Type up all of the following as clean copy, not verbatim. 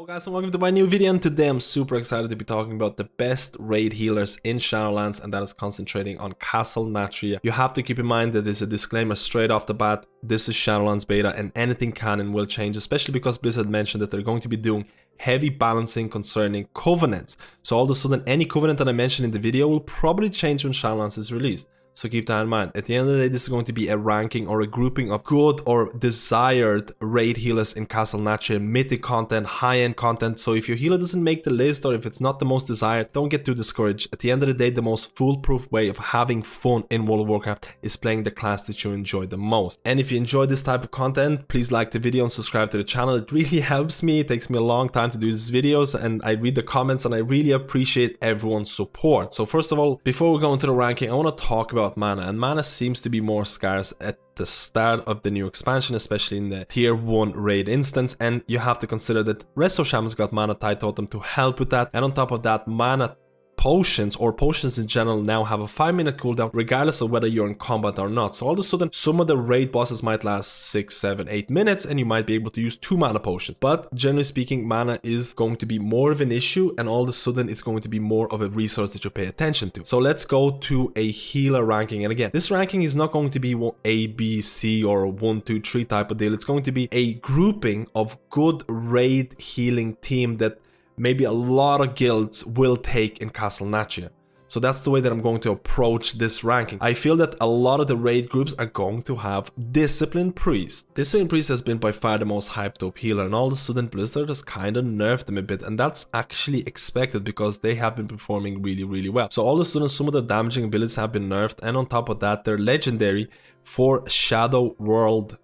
Hello guys and welcome to my new video, and today I'm super excited to be talking about the best raid healers in Shadowlands, and that is concentrating on Castle Nathria. You have to keep in mind that there's a disclaimer straight off the bat. This is Shadowlands Beta and anything can and will change, especially because Blizzard mentioned that they're going to be doing heavy balancing concerning covenants. So all of a sudden any covenant that I mentioned in the video will probably change when Shadowlands is released. So keep that in mind. At the end of the day, this is going to be a ranking or a grouping of good or desired raid healers in Castle Nathria, mythic content, high-end content. So if your healer doesn't make the list or if it's not the most desired, don't get too discouraged. At the end of the day, the most foolproof way of having fun in World of Warcraft is playing the class that you enjoy the most. And if you enjoy this type of content, please like the video and subscribe to the channel. It really helps me. It takes me a long time to do these videos, and I read the comments and I really appreciate everyone's support. So first of all, before we go into the ranking, I want to talk about mana, and mana seems to be more scarce at the start of the new expansion, especially in the tier 1 raid instance, and you have to consider that Resto Shaman's got mana tide totem to help with that, and on top of that, mana potions or potions in general now have a 5-minute cooldown regardless of whether you're in combat or not. So all of a sudden some of the raid bosses might last 6, 7, 8 minutes and you might be able to use 2 mana potions, but generally speaking mana is going to be more of an issue, and all of a sudden it's going to be more of a resource that you pay attention to. So let's go to a healer ranking, and again, this ranking is not going to be A, B, C or a 1, 2, 3 type of deal. It's going to be a grouping of good raid healing team that maybe a lot of guilds will take in Castle Nathria. So that's the way that I'm going to approach this ranking. I feel that a lot of the raid groups are going to have Discipline Priest. Discipline Priest has been by far the most hyped up healer, and all of a sudden Blizzard has kind of nerfed them a bit, and that's actually expected because they have been performing really well. So all of a sudden some of the damaging abilities have been nerfed, and on top of that they're legendary for Shadow World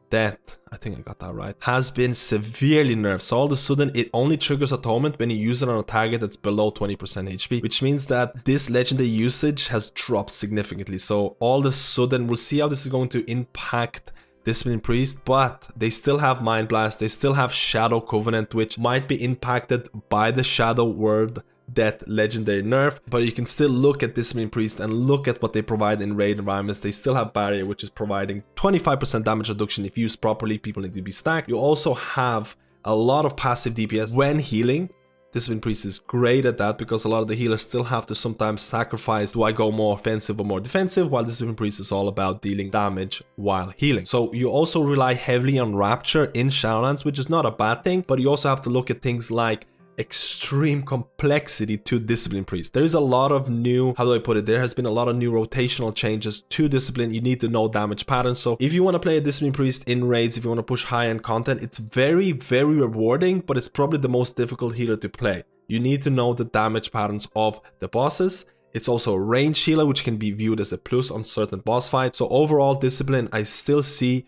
Death, I think I got that right, has been severely nerfed. So all of a sudden it only triggers Atonement when you use it on a target that's below 20% HP, which means that this legendary usage has dropped significantly. So all of a sudden we'll see how this is going to impact Discipline Priest, but they still have Mind Blast, they still have Shadow Covenant, which might be impacted by the Shadow World Death legendary nerf, but you can still look at Discipline Priest and look at what they provide in raid environments. They still have Barrier, which is providing 25% damage reduction if used properly. People need to be stacked. You also have a lot of passive DPS when healing. Discipline Priest is great at that because a lot of the healers still have to sometimes sacrifice, do I go more offensive or more defensive, while Discipline Priest is all about dealing damage while healing. So you also rely heavily on Rapture in Shadowlands, which is not a bad thing, but you also have to look at things like extreme complexity to Discipline Priest. There is a lot of new, how do I put it, there has been a lot of new rotational changes to Discipline. You need to know damage patterns. So if you want to play a Discipline Priest in raids, if you want to push high-end content, it's very rewarding, but it's probably the most difficult healer to play. You need to know the damage patterns of the bosses. It's also a range healer, which can be viewed as a plus on certain boss fights. So overall, Discipline I still see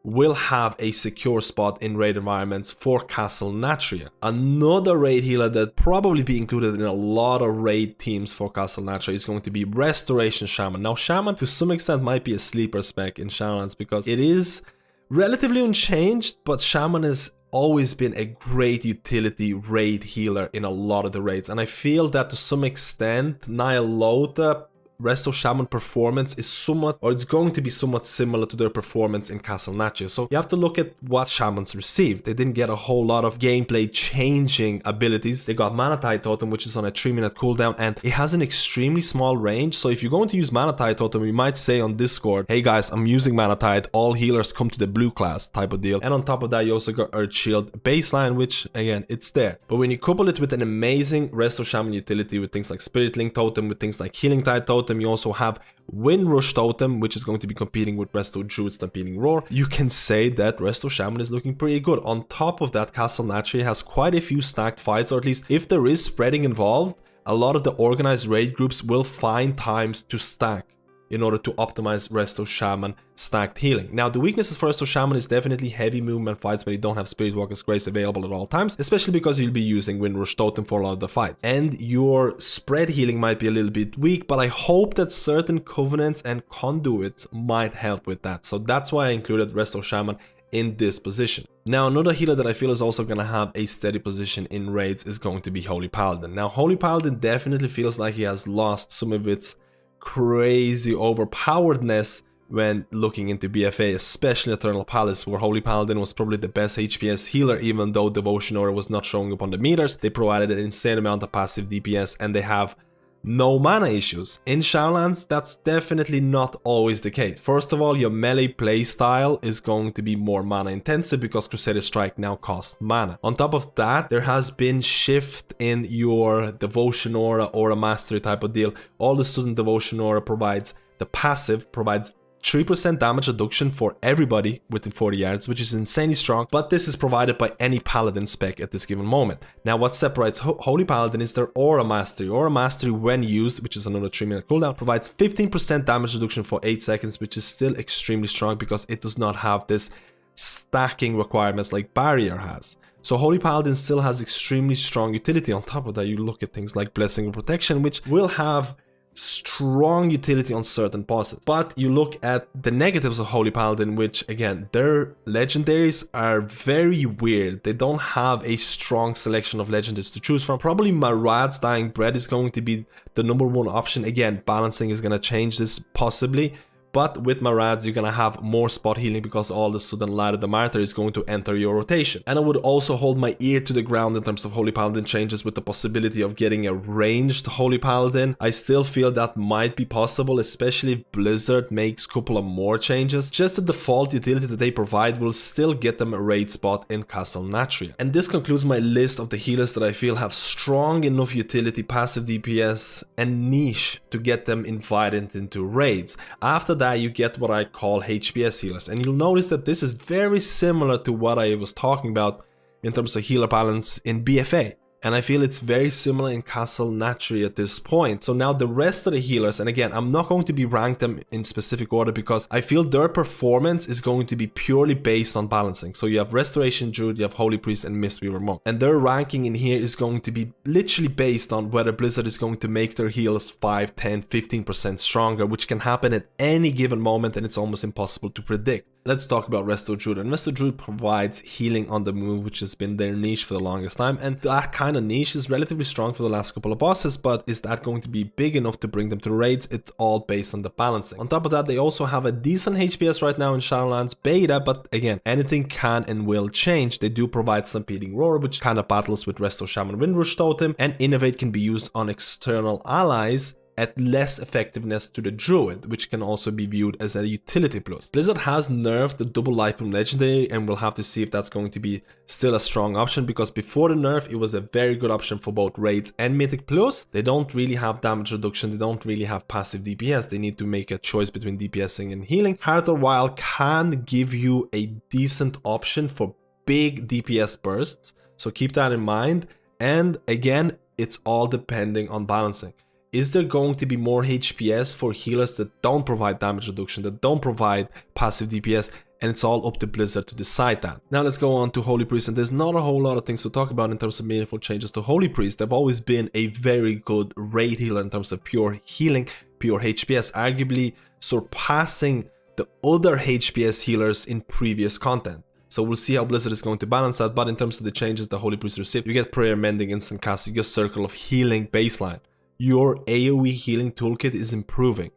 will have a secure spot in raid environments for Castle Nathria. Another raid healer that probably be included in a lot of raid teams for Castle Nathria is going to be Restoration Shaman. Now Shaman to some extent might be a sleeper spec in Shadowlands because it is relatively unchanged, but Shaman has always been a great utility raid healer in a lot of the raids, and I feel that to some extent Nyalota Resto Shaman performance is somewhat, or it's going to be somewhat similar to their performance in Castle Nathria. So you have to look at what Shamans received. They didn't get a whole lot of gameplay changing abilities. They got Mana Tide Totem, which is on a 3-minute cooldown, and it has an extremely small range. So if you're going to use Mana Tide Totem, you might say on Discord, hey guys, I'm using Mana Tide, all healers come to the blue class type of deal. And on top of that, you also got Earth Shield baseline, which again, it's there. But when you couple it with an amazing Resto Shaman utility with things like Spirit Link Totem, with things like Healing Tide Totem, you also have Wind Rush Totem, which is going to be competing with Resto Druid Stampeding Roar. You can say that Resto Shaman is looking pretty good. On top of that, Castle Nathria has quite a few stacked fights, or at least if there is spreading involved, a lot of the organized raid groups will find times to stack in order to optimize Resto Shaman stacked healing. Now, the weaknesses for Resto Shaman is definitely heavy movement fights when you don't have Spirit Walker's Grace available at all times, especially because you'll be using Wind Rush Totem for a lot of the fights. And your spread healing might be a little bit weak, but I hope that certain Covenants and Conduits might help with that. So that's why I included Resto Shaman in this position. Now, another healer that I feel is also going to have a steady position in raids is going to be Holy Paladin. Now, Holy Paladin definitely feels like he has lost some of its crazy overpoweredness when looking into BFA, especially Eternal Palace, where Holy Paladin was probably the best HPS healer, even though Devotion Aura was not showing up on the meters. They provided an insane amount of passive DPS, and they have no mana issues. In Shadowlands, that's definitely not always the case. First of all, your melee playstyle is going to be more mana intensive because Crusader Strike now costs mana. On top of that, there has been shift in your Devotion Aura or a Mastery type of deal. All the Student Devotion Aura provides, the passive provides 3% damage reduction for everybody within 40 yards, which is insanely strong, but this is provided by any Paladin spec at this given moment. Now, what separates Holy Paladin is their Aura Mastery. Aura Mastery, when used, which is another 3-minute cooldown, provides 15% damage reduction for 8 seconds, which is still extremely strong because it does not have this stacking requirements like Barrier has. So Holy Paladin still has extremely strong utility. On top of that, you look at things like Blessing of Protection, which will have strong utility on certain bosses. But you look at the negatives of Holy Paladin, which again, their legendaries are very weird. They don't have a strong selection of legendaries to choose from. Probably Marad's Dying Breath is going to be the #1 option. Again, balancing is going to change this possibly. But with Marads, you're gonna have more spot healing because all of a sudden Light of the Martyr is going to enter your rotation. And I would also hold my ear to the ground in terms of Holy Paladin changes with the possibility of getting a ranged Holy Paladin. I still feel that might be possible, especially if Blizzard makes a couple of more changes. Just the default utility that they provide will still get them a raid spot in Castle Nathria. And this concludes my list of the healers that I feel have strong enough utility, passive DPS, and niche to get them invited into raids. After that, you get what I call HPS healers, and you'll notice that this is very similar to what I was talking about in terms of healer balance in BFA. And I feel it's very similar in Castle Nathria at this point. So now the rest of the healers, and again, I'm not going to be ranked them in specific order because I feel their performance is going to be purely based on balancing. So you have Restoration Druid, you have Holy Priest, and Mistweaver Monk. And their ranking in here is going to be literally based on whether Blizzard is going to make their heals 5, 10, 15% stronger, which can happen at any given moment, and it's almost impossible to predict. Let's talk about Resto Druid. And Resto Druid provides healing on the move, which has been their niche for the longest time. And that kind of niche is relatively strong for the last couple of bosses, but is that going to be big enough to bring them to raids? It's all based on the balancing. On top of that, they also have a decent HPS right now in Shadowlands Beta, but again, anything can and will change. They do provide Stampeding Roar, which kind of battles with Resto Shaman Windrush Totem, and Innovate can be used on external allies at less effectiveness to the Druid, which can also be viewed as a utility plus. Blizzard has nerfed the double life from legendary, and we'll have to see if that's going to be still a strong option, because before the nerf it was a very good option for both raids and mythic plus. They don't really have damage reduction, they don't really have passive DPS, they need to make a choice between DPSing and healing. Heart or Wild can give you a decent option for big DPS bursts, so keep that in mind. And again, it's all depending on balancing. Is there going to be more HPS for healers that don't provide damage reduction, that don't provide passive DPS? And it's all up to Blizzard to decide that. Now let's go on to Holy Priest, and there's not a whole lot of things to talk about in terms of meaningful changes to Holy Priest. They've always been a very good raid healer in terms of pure healing, pure HPS, arguably surpassing the other HPS healers in previous content. So we'll see how Blizzard is going to balance that, but in terms of the changes the Holy Priest received, you get Prayer Mending instant cast, you get Circle of Healing baseline. Your AoE healing toolkit is improving.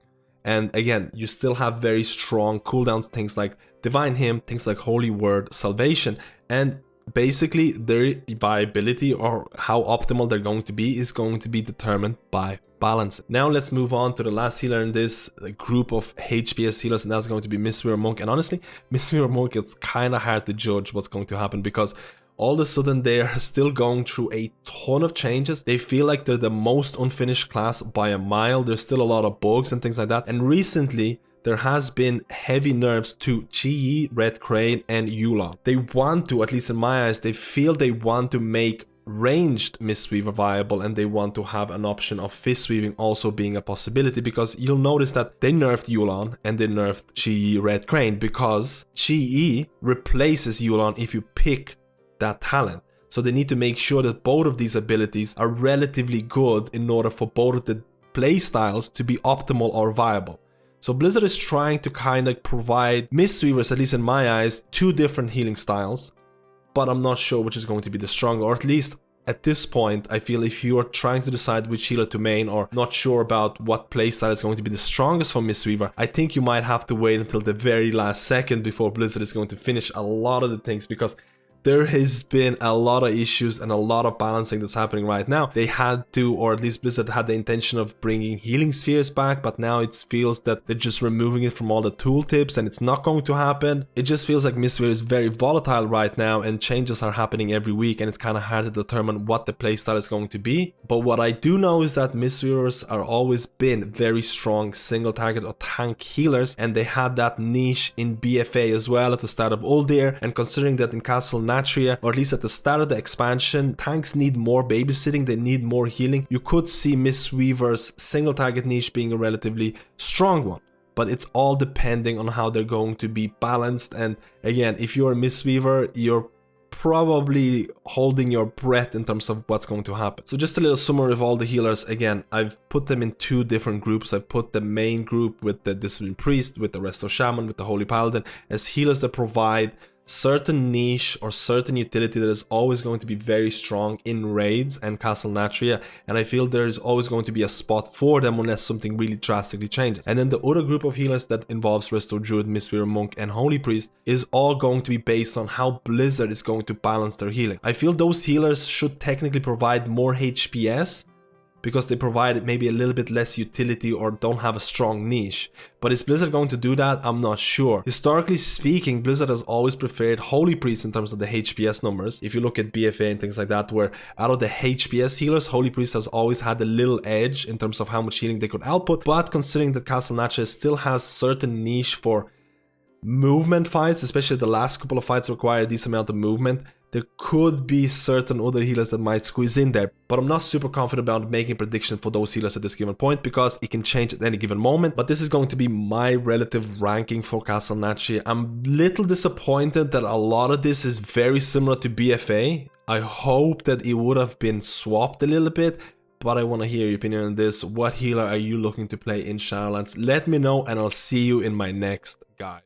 And again, you still have very strong cooldowns, things like Divine Hymn, things like Holy Word, Salvation, and basically their viability or how optimal they're going to be is going to be determined by balance. Now let's move on to the last healer in this group of HPS healers, and that's going to be Mistweaver Monk. And honestly, Mistweaver Monk, it's kind of hard to judge what's going to happen because all of a sudden they're still going through a ton of changes. They feel like they're the most unfinished class by a mile. There's still a lot of bugs and things like that. And recently there has been heavy nerfs to Chi, Red Crane, and Yulon. They want to, at least in my eyes, they feel they want to make ranged Mistweaver viable, and they want to have an option of fist weaving also being a possibility, because you'll notice that they nerfed Yulon and they nerfed Chi, Red Crane, because Chi replaces Yulon if you pick that talent. So they need to make sure that both of these abilities are relatively good in order for both of the playstyles to be optimal or viable. So Blizzard is trying to kind of provide Mistweavers, at least in my eyes, two different healing styles, but I'm not sure which is going to be the stronger, or at least at this point, I feel if you are trying to decide which healer to main or not sure about what playstyle is going to be the strongest for Mistweaver, I think you might have to wait until the very last second before Blizzard is going to finish a lot of the things, because there has been a lot of issues and a lot of balancing that's happening right now. They had to, or at least Blizzard had the intention of bringing healing spheres back, but now it feels that they're just removing it from all the tooltips and it's not going to happen. It just feels like Mistweaver is very volatile right now and changes are happening every week, and it's kind of hard to determine what the playstyle is going to be. But what I do know is that Mistweavers are always been very strong single target or tank healers, and they had that niche in BFA as well at the start of Uldir, and considering that in Castle Nathria, or at least at the start of the expansion, tanks need more babysitting, they need more healing. You could see Mistweaver's single target niche being a relatively strong one, but it's all depending on how they're going to be balanced. And again, if you're a Mistweaver, you're probably holding your breath in terms of what's going to happen. So just a little summary of all the healers. Again, I've put them in two different groups. I've put the main group with the Disciplined Priest, with the Resto Shaman, with the Holy Paladin as healers that provide certain niche or certain utility that is always going to be very strong in raids and Castle Nathria, and I feel there is always going to be a spot for them unless something really drastically changes. And then the other group of healers that involves Resto, Druid, Mistweaver, Monk and Holy Priest is all going to be based on how Blizzard is going to balance their healing. I feel those healers should technically provide more HPS, because they provide maybe a little bit less utility or don't have a strong niche. But is Blizzard going to do that? I'm not sure. Historically speaking, Blizzard has always preferred Holy Priest in terms of the HPS numbers. If you look at BFA and things like that, where out of the HPS healers, Holy Priest has always had a little edge in terms of how much healing they could output. But considering that Castle Nathria still has certain niche for movement fights, especially the last couple of fights require a decent amount of movement, there could be certain other healers that might squeeze in there, but I'm not super confident about making a prediction for those healers at this given point because it can change at any given moment. But this is going to be my relative ranking for Castle Nathria. I'm a little disappointed that a lot of this is very similar to BFA. I hope that it would have been swapped a little bit, but I want to hear your opinion on this. What healer are you looking to play in Shadowlands? Let me know and I'll see you in my next guide.